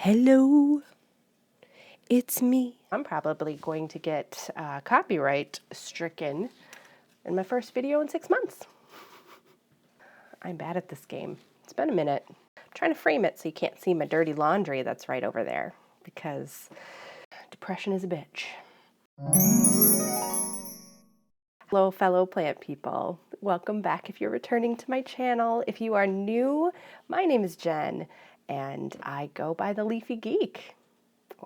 Hello, it's me. I'm probably going to get copyright stricken in my first video in 6 months. I'm bad at this game. It's been a minute. I'm trying to frame it so you can't see my dirty laundry that's right over there because depression is a bitch. Hello, fellow plant people. Welcome back if you're returning to my channel. If you are new, my name is Jen and I go by the Leafy Geek.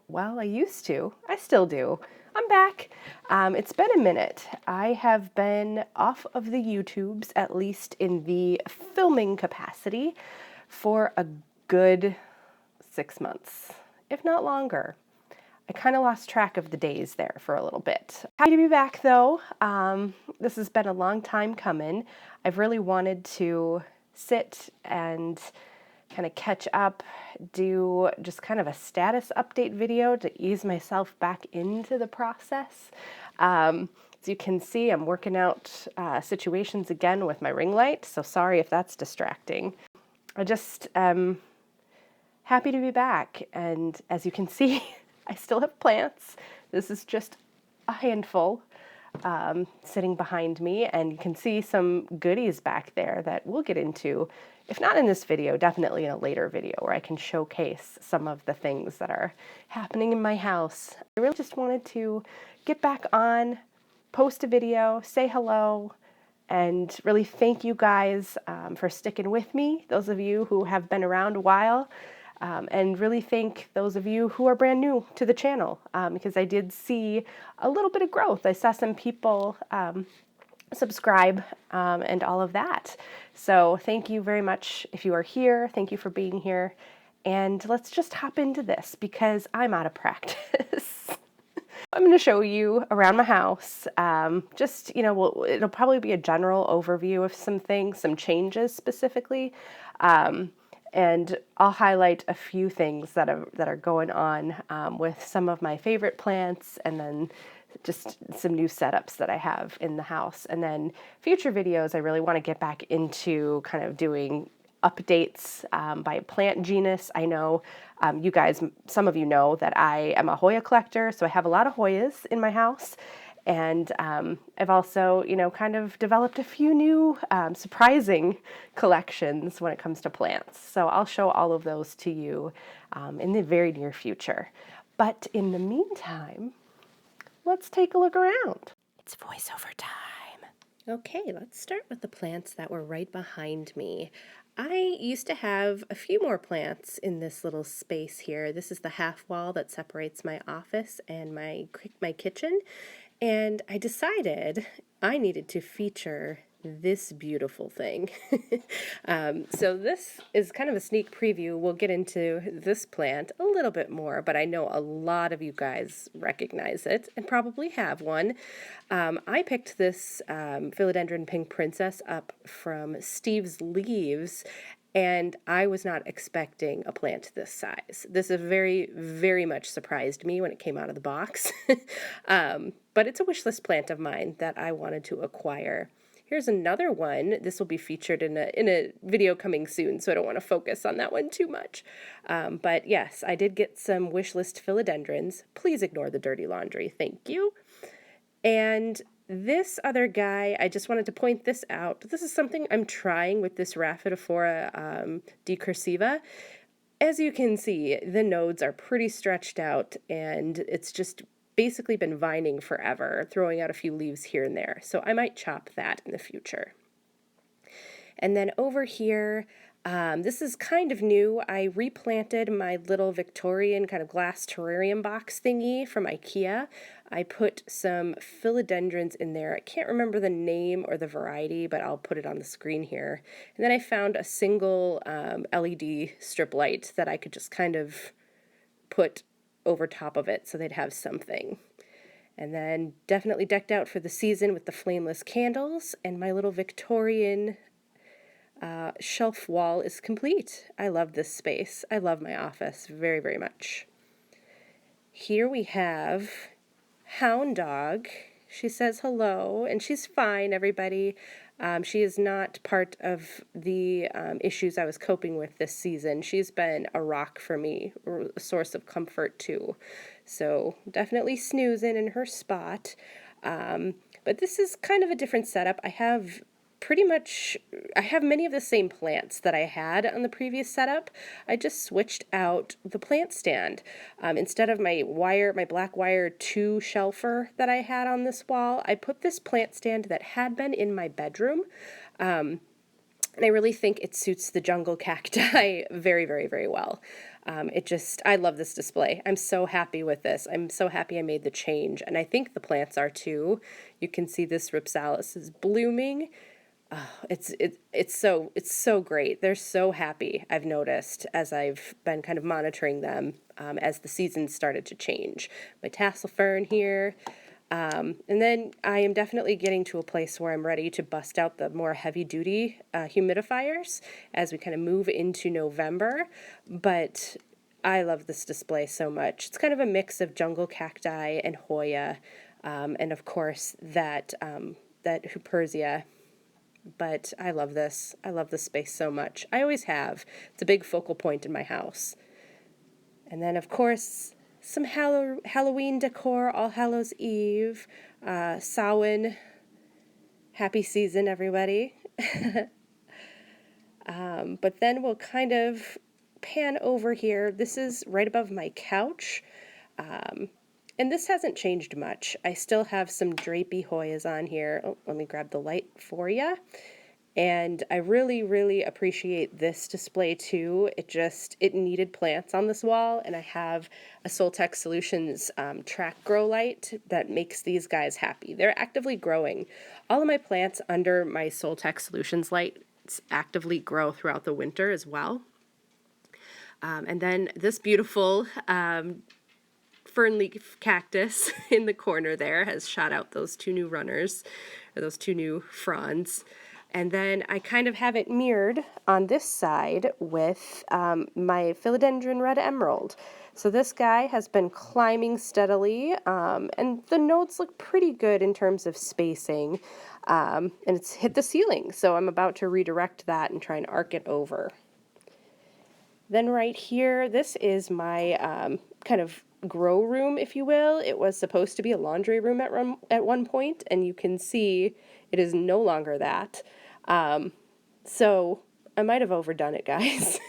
Well, I used to. I still do. I'm back. It's been a minute. I have been off of the YouTubes, at least in the filming capacity, for a good 6 months, if not longer. I kind of lost track of the days there for a little bit. Happy to be back though. This has been a long time coming. I've really wanted to sit and kind of catch up, do just kind of a status update video to ease myself back into the process. As you can see, I'm working out situations again with my ring light, so sorry if that's distracting. I just am happy to be back, and as you can see, I still have plants. This is just a handful sitting behind me, and you can see some goodies back there that we'll get into, if not in this video, definitely in a later video where I can showcase some of the things that are happening in my house. I really just wanted to get back on, post a video, say hello, and really thank you guys for sticking with me, those of you who have been around a while. And really thank those of you who are brand new to the channel because I did see a little bit of growth. I saw some people subscribe and all of that. So thank you very much if you are here. Thank you for being here. And let's just hop into this because I'm out of practice. I'm going to show you around my house. Just, it'll probably be a general overview of some things, some changes specifically. And I'll highlight a few things that are going on with some of my favorite plants, and then just some new setups that I have in the house. And then future videos, I really want to get back into kind of doing updates by plant genus. I know you guys, some of you know that I am a Hoya collector, so I have a lot of Hoyas in my house. And I've also, kind of developed a few new surprising collections when it comes to plants. So I'll show all of those to you in the very near future. But in the meantime, let's take a look around. It's voiceover time. Okay, let's start with the plants that were right behind me. I used to have a few more plants in this little space here. This is the half wall that separates my office and my kitchen. And I decided I needed to feature this beautiful thing. So this is kind of a sneak preview. We'll get into this plant a little bit more, but I know a lot of you guys recognize it and probably have one. I picked this Philodendron Pink Princess up from Steve's Leaves, and I was not expecting a plant this size. This is very, very much surprised me when it came out of the box. But it's a wish list plant of mine that I wanted to acquire. Here's another one. This will be featured in a video coming soon, so I don't want to focus on that one too much. But yes, I did get some wish list philodendrons. Please ignore the dirty laundry. Thank you. And this other guy, I just wanted to point this out. This is something I'm trying with this Rhaphidophora decursiva. As you can see, the nodes are pretty stretched out, and it's just basically been vining forever, throwing out a few leaves here and there. So I might chop that in the future. And then over here, this is kind of new. I replanted my little Victorian kind of glass terrarium box thingy from IKEA. I put some philodendrons in there. I can't remember the name or the variety, but I'll put it on the screen here. And then I found a single LED strip light that I could just kind of put over top of it so they'd have something. And then definitely decked out for the season with the flameless candles, and my little Victorian shelf wall is complete. I love this space. I love my office very, very much. Here we have Hound Dog. She says hello, and she's fine, everybody. She is not part of the issues I was coping with this season. She's been a rock for me, a source of comfort too. So definitely snoozing in her spot. But this is kind of a different setup. I have many of the same plants that I had on the previous setup. I just switched out the plant stand. Instead of my black wire 2 shelfer that I had on this wall, I put this plant stand that had been in my bedroom. And I really think it suits the jungle cacti very, very, very well. I love this display. I'm so happy with this. I'm so happy I made the change. And I think the plants are too. You can see this Rhipsalis is blooming. It's so great. They're so happy, I've noticed, as I've been kind of monitoring them as the seasons started to change. My tassel fern here. And then I am definitely getting to a place where I'm ready to bust out the more heavy-duty humidifiers as we kind of move into November. But I love this display so much. It's kind of a mix of jungle cacti and Hoya, and of course that Hupersia. But I love this. I love this space so much. I always have. It's a big focal point in my house. And then, of course, some Halloween decor, All Hallows Eve, Samhain. Happy season, everybody. But then we'll kind of pan over here. This is right above my couch. And this hasn't changed much. I still have some drapey Hoyas on here. Oh, let me grab the light for you. And I really, really appreciate this display too. It needed plants on this wall, and I have a Soltech Solutions track grow light that makes these guys happy. They're actively growing. All of my plants under my Soltech Solutions lights actively grow throughout the winter as well. And then this beautiful fern leaf cactus in the corner there has shot out those 2 new runners, or those 2 new fronds. And then I kind of have it mirrored on this side with my Philodendron Red Emerald. So this guy has been climbing steadily, and the nodes look pretty good in terms of spacing, and it's hit the ceiling. So I'm about to redirect that and try and arc it over. Then right here, this is my kind of grow room, if you will. It was supposed to be a laundry room at one point, and you can see it is no longer that. So I might have overdone it, guys.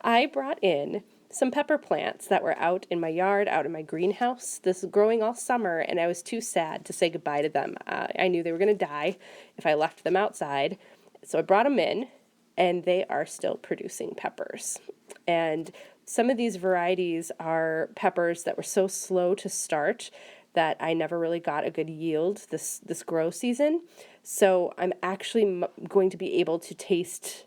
I brought in some pepper plants that were out in my yard, out in my greenhouse. This is growing all summer, and I was too sad to say goodbye to them. I knew they were going to die if I left them outside. So I brought them in, and they are still producing peppers. And some of these varieties are peppers that were so slow to start that I never really got a good yield this grow season. So I'm actually going to be able to taste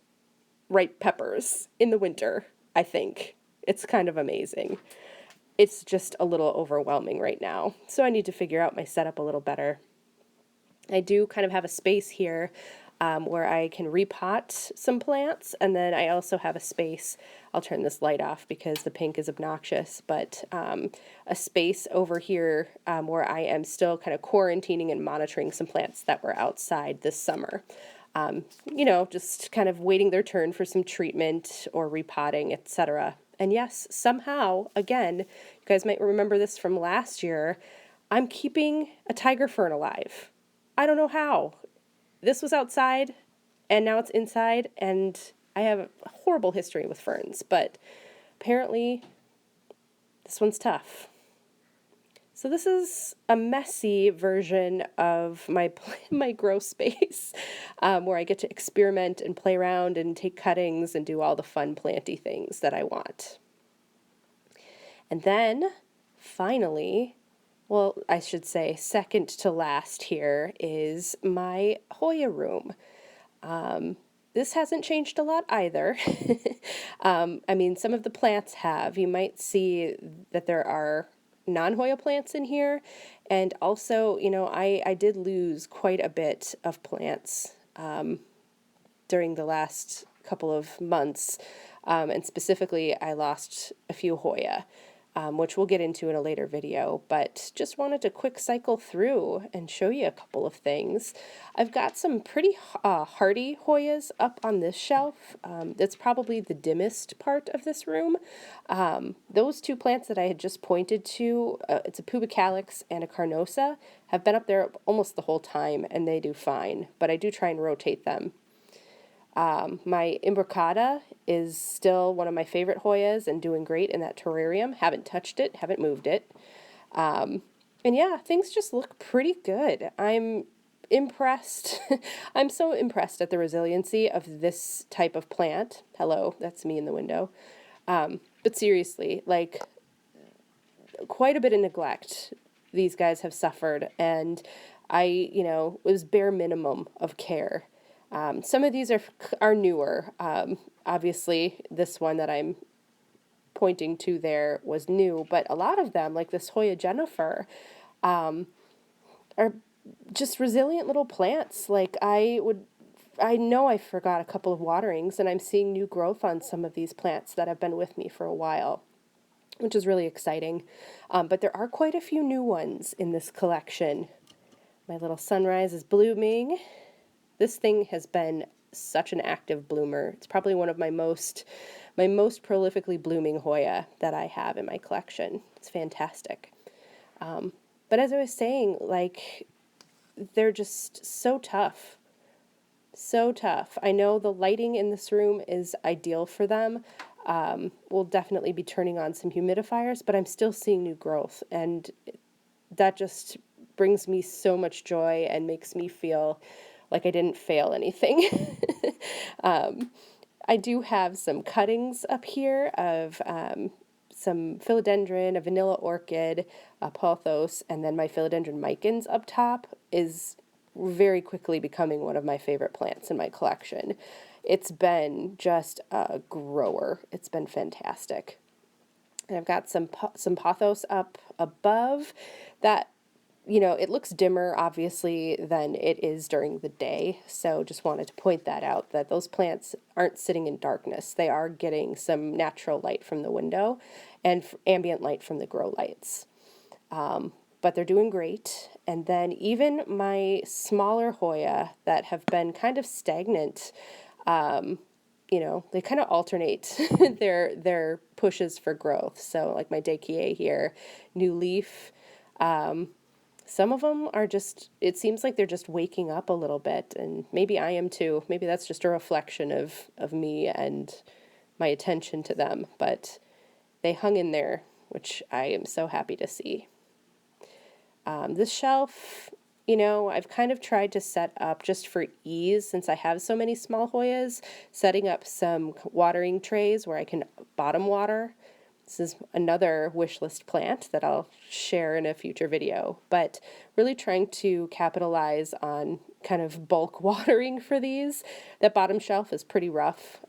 ripe peppers in the winter, I think. It's kind of amazing. It's just a little overwhelming right now. So I need to figure out my setup a little better. I do kind of have a space here where I can repot some plants, and then I also have a space, I'll turn this light off because the pink is obnoxious, but a space over here where I am still kind of quarantining and monitoring some plants that were outside this summer. Just kind of waiting their turn for some treatment or repotting, etc. And yes, somehow, again, you guys might remember this from last year, I'm keeping a tiger fern alive. I don't know how. This was outside, and now it's inside, and I have a horrible history with ferns, but apparently this one's tough. So this is a messy version of my grow space, where I get to experiment and play around and take cuttings and do all the fun planty things that I want. And then, finally, well, I should say second to last here is my Hoya room. This hasn't changed a lot either. Some of the plants have. You might see that there are non-Hoya plants in here. And also, I did lose quite a bit of plants during the last couple of months. And specifically, I lost a few Hoya. which we'll get into in a later video, but just wanted to quick cycle through and show you a couple of things. I've got some pretty hardy Hoyas up on this shelf. That's probably the dimmest part of this room. Those two plants that I had just pointed to, it's a Pubicalix and a Carnosa, have been up there almost the whole time, and they do fine, but I do try and rotate them. My Imbricata is still one of my favorite Hoyas and doing great in that terrarium. Haven't touched it, haven't moved it. And yeah, things just look pretty good. I'm impressed. I'm so impressed at the resiliency of this type of plant. Hello, that's me in the window. But seriously, like, quite a bit of neglect these guys have suffered, and it was bare minimum of care. Some of these are newer. Obviously, this one that I'm pointing to there was new, but a lot of them, like this Hoya Jennifer, are just resilient little plants. Like I know I forgot a couple of waterings, and I'm seeing new growth on some of these plants that have been with me for a while, which is really exciting. But there are quite a few new ones in this collection. My little sunrise is blooming. This thing has been such an active bloomer. It's probably one of my most prolifically blooming Hoya that I have in my collection. It's fantastic. But as I was saying, like, they're just so tough. So tough. I know the lighting in this room is ideal for them. We'll definitely be turning on some humidifiers, but I'm still seeing new growth, and that just brings me so much joy and makes me feel like I didn't fail anything. I do have some cuttings up here of some philodendron, a vanilla orchid, a pothos, and then my philodendron micans up top is very quickly becoming one of my favorite plants in my collection. It's been just a grower. It's been fantastic. And I've got some pothos up above that. It looks dimmer, obviously, than it is during the day. So just wanted to point that out, that those plants aren't sitting in darkness. They are getting some natural light from the window and ambient light from the grow lights. But they're doing great. And then even my smaller Hoya that have been kind of stagnant, they kind of alternate their pushes for growth. So like my Dakier here, new leaf. Some of them are just, it seems like they're just waking up a little bit, and maybe I am too. Maybe that's just a reflection of me and my attention to them, but they hung in there, which I am so happy to see. This shelf, I've kind of tried to set up, just for ease, since I have so many small Hoyas, setting up some watering trays where I can bottom water. This is another wish list plant that I'll share in a future video, but really trying to capitalize on kind of bulk watering for these. That bottom shelf is pretty rough,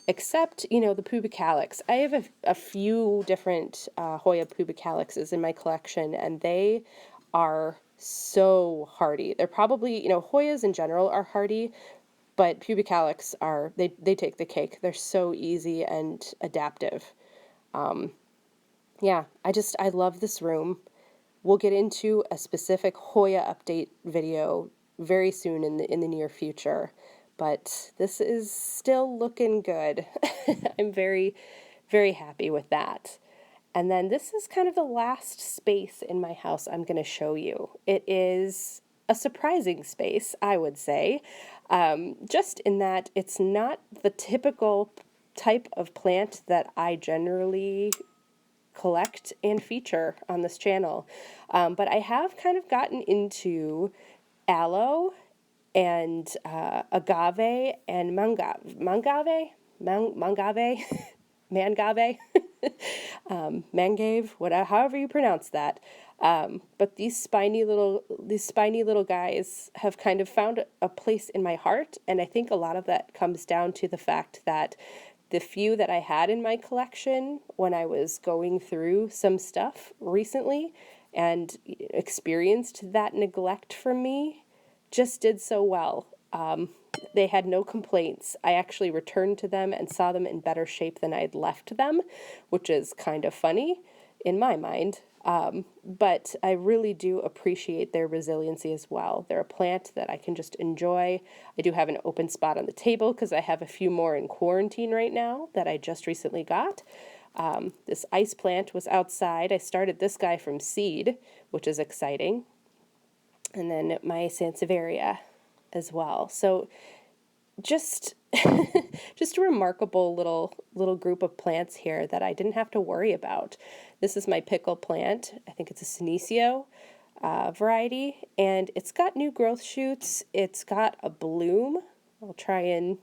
except, the Pubicalix. I have a few different Hoya Pubicalixes in my collection, and they are so hardy. They're probably, Hoyas in general are hardy, but Pubicalix they take the cake. They're so easy and adaptive. I love this room. We'll get into a specific Hoya update video very soon in the near future, but this is still looking good. I'm very, very happy with that. And then this is kind of the last space in my house I'm going to show you. It is a surprising space, I would say, just in that it's not the typical type of plant that I generally collect and feature on this channel. But I have kind of gotten into aloe and agave and mangave, mangave, whatever, however you pronounce that. But these spiny little guys have kind of found a place in my heart, and I think a lot of that comes down to the fact that the few that I had in my collection when I was going through some stuff recently and experienced that neglect from me just did so well. They had no complaints. I actually returned to them and saw them in better shape than I'd left them, which is kind of funny in my mind. But I really do appreciate their resiliency as well. They're a plant that I can just enjoy. I do have an open spot on the table because I have a few more in quarantine right now that I just recently got. This ice plant was outside. I started this guy from seed, which is exciting. And then my Sansevieria as well. So just just a remarkable little group of plants here that I didn't have to worry about. This is my pickle plant. I think it's a Senecio variety, and it's got new growth shoots. It's got a bloom. I'll try and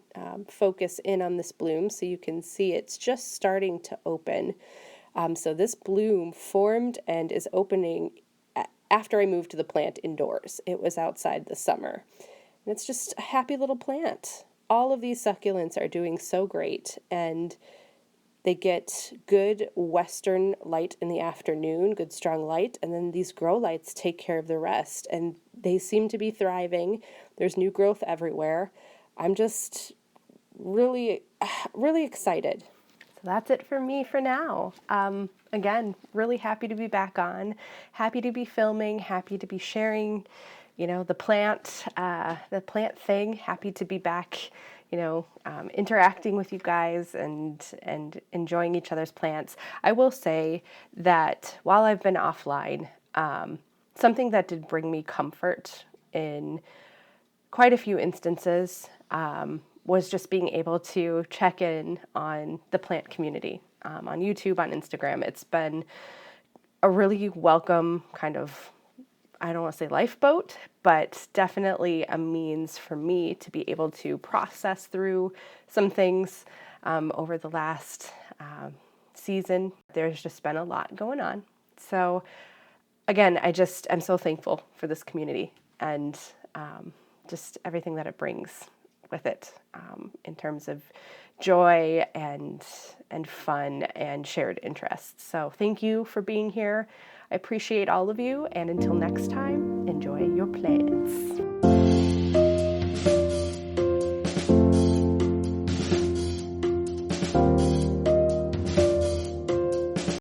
focus in on this bloom so you can see it's just starting to open. So this bloom formed and is opening after I moved the plant indoors. It was outside this summer. And it's just a happy little plant. All of these succulents are doing so great, and they get good western light in the afternoon, good strong light, and then these grow lights take care of the rest, and they seem to be thriving. There's new growth everywhere. I'm just really excited. So that's it for me for now. Again, really happy to be back on, happy to be filming, happy to be sharing, the plant thing. Happy to be back, interacting with you guys and enjoying each other's plants. I will say that while I've been offline, something that did bring me comfort in quite a few instances was just being able to check in on the plant community on YouTube, on Instagram. It's been a really welcome kind of, I don't want to say lifeboat, but definitely a means for me to be able to process through some things over the last season. There's just been a lot going on. So again, I'm so thankful for this community and just everything that it brings with it in terms of joy and fun and shared interests. So thank you for being here. I appreciate all of you, and until next time, enjoy your plants.